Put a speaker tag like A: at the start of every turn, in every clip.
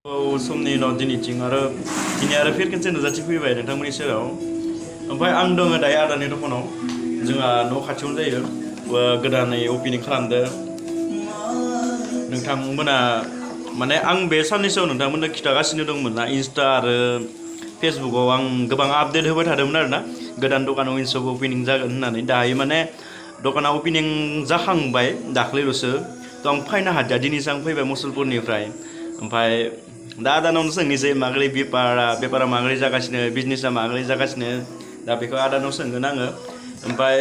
A: समनि उनाव दिनैथिं आरो दिनै आरो फिन खेबसे नुजाथि फैबाय नोंथांमोननि सेराव ओमफ्राय आं दङ दायो आदानि दखानाव जोंहा न' खाथियावनो जायो गोदानै अपेनिं खालामदो नोंथांमोना माने आं बे साननैसोआव नोंथांमोननो खिथागासिनो दंमोन ना इन्स्टा आरो फेसबुकआव आं गोबां आपडेट होबाय थादोंमोन आरो ना गोदान दखानाव इन्स्टप अपेनिं जागोन होननानै दायो माने दखाना अपेनिं जाखांबाय दाख्लैल'सो थ' आं फैनो हादिया दिनैसो आं फैबाय मुसलपुरनिफ्राय ओमफ्राय दा आदानावनो सोंनोसै माबोरै बेपारा माबोरै जागासिनो बिजनेसा माबोरै जागासिनो दा बेखौ आदानाव सोंगोन आङो ओमफ्राय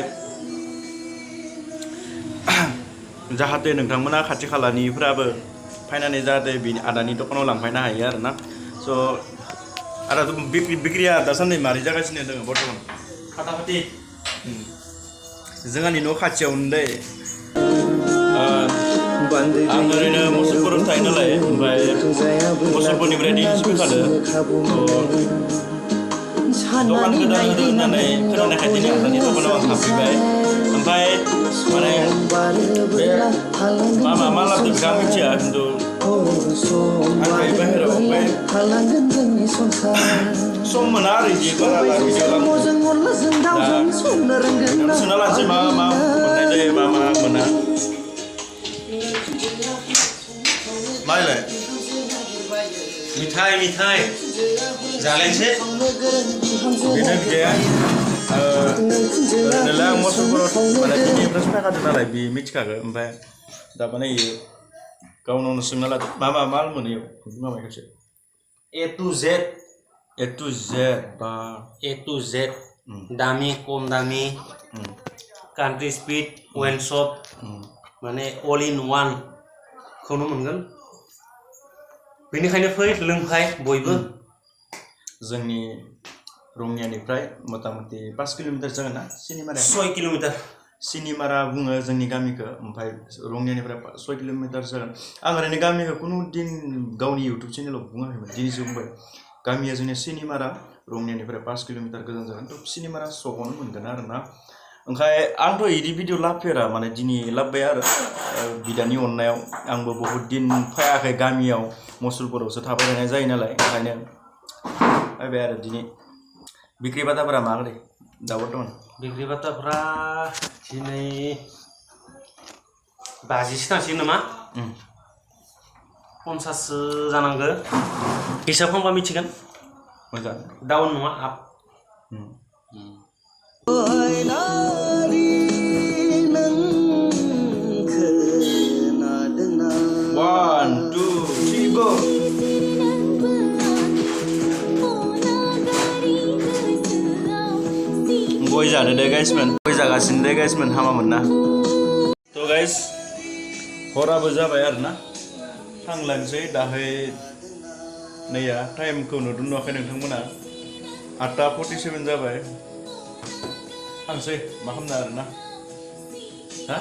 A: जाहाथे नोंथांमोना खाथि खालानिफ्राबो फैनानै जाहाथे आदानि दखानाव लांफैनो हायो आरो ना स' आदाथ' बिक्रिया दासान्दि मारै जागासिनो दङ बर्थमान फाटाफाटि जोंहानि न' खाथियावनो दै आं ओरैनो मुसलपुराव थायो नालाय ओमफ्राय मुसलपुरनिफ्राय दिनैसो फैखादो दखान गोदान होदो होननानै खोनानायखाय दिनै आदानि दखानाव आं हाबफैबाय ओमफ्राय माने बे मा लाबोदो बेखौ आं मिथिया खिन्थु आं थायो बाहेराव ओमफ्राय सम मोना आरो बिदि बारा भिडिअ लाबोनो सोंना लानोसै मा मोननाय जायो मा मोना माइलाय
B: मिथाइ जालायनोसै
A: बेनो बिदाया ओरैनोलाय आं मुसलपुराव माने बिनिफ्रायसो फैखादों नालाय बे मिथिखागौ ओमफ्राय दा माने गावनावनो सोंना लादो मा माल मोनो इयाव माबाय खेबसे
B: A to Z दामि खम दामि कान्ट्रि स्पिड वाइन शप माने अल इन वान खौनो मोनगोन बेनिखायनो फै लोंफाय बयबो
A: जोंनि रङियानिफ्राय मथा मथि 5 किल'मिटार जागोन ना सिनिमारा
B: 6 किल'मिटार
A: सिनिमारा बुङो जोंनि गामिखौ ओमफ्राय रङियानिफ्राय 6 किल'मिटार जागोन आं ओरैनो गामिखौ कुनु दिन गावनि इउटुब चेनेलाव बुङाखैमोन दिनैसो बुंबाय गामिया जोंनिया सिनिमारा रङियानिफ्राय 5 किल'मिटार गोजान जागोन थ' सिनिमारा सकावनो मोनगोन आरो ना ओंखाय आंथ' इदि भिडिअ लाबफेरा माने दिनै लाबबाय आरो बिदानि अननायाव आंबो बहुत दिन फैयाखै गामियाव मुसलपुरावसो थाबाय थानाय जायो नालाय ओंखायनो फैबाय आरो दिनै बिक्रि बाटाफोरा माबोरै दा बर्थमान
B: बिक्रि बाटाफ्रा दिनै 50सो थांसिगोन नामा 50सो जानांगौ हिसाब खालामबा मिथिगोन
A: मोजां
B: डाउन नङा आप
A: 1 2 3 go गय जानो दे गाइसमोन गय जागासिनो दे गाइसमोन हामामोन ना थ' गाइस हराबो जाबाय आरो ना थांलांसै दाहाय नैया टाइमखौ नुदों नुवाखै नोंथांमोना 8:47 जाबाय थांसै मा खालामनो आरो ना हा